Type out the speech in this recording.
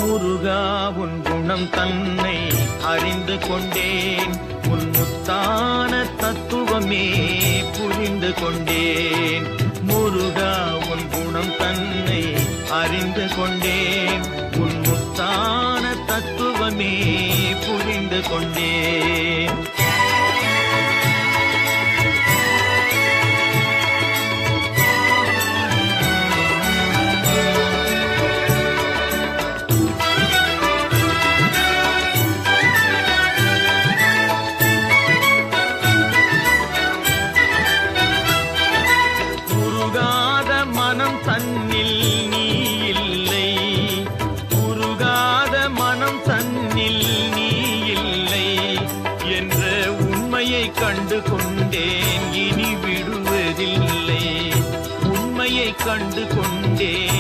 முருகா உன் குணம் தன்னை அறிந்து கொண்டேன், உன் முத்தான தத்துவமே புரிந்து கொண்டேன். முருகா உன் குணம் தன்னை அறிந்து கொண்டேன், உன் முத்தான தத்துவமே புரிந்து கொண்டேன். தன்னில் நீ இல்லை, உருகாத மனம் தன்னில் நீ இல்லை என்ற உண்மையை கண்டு கொண்டேன், இனி விடுவதில்லை. உண்மையை கண்டு கொண்டேன்,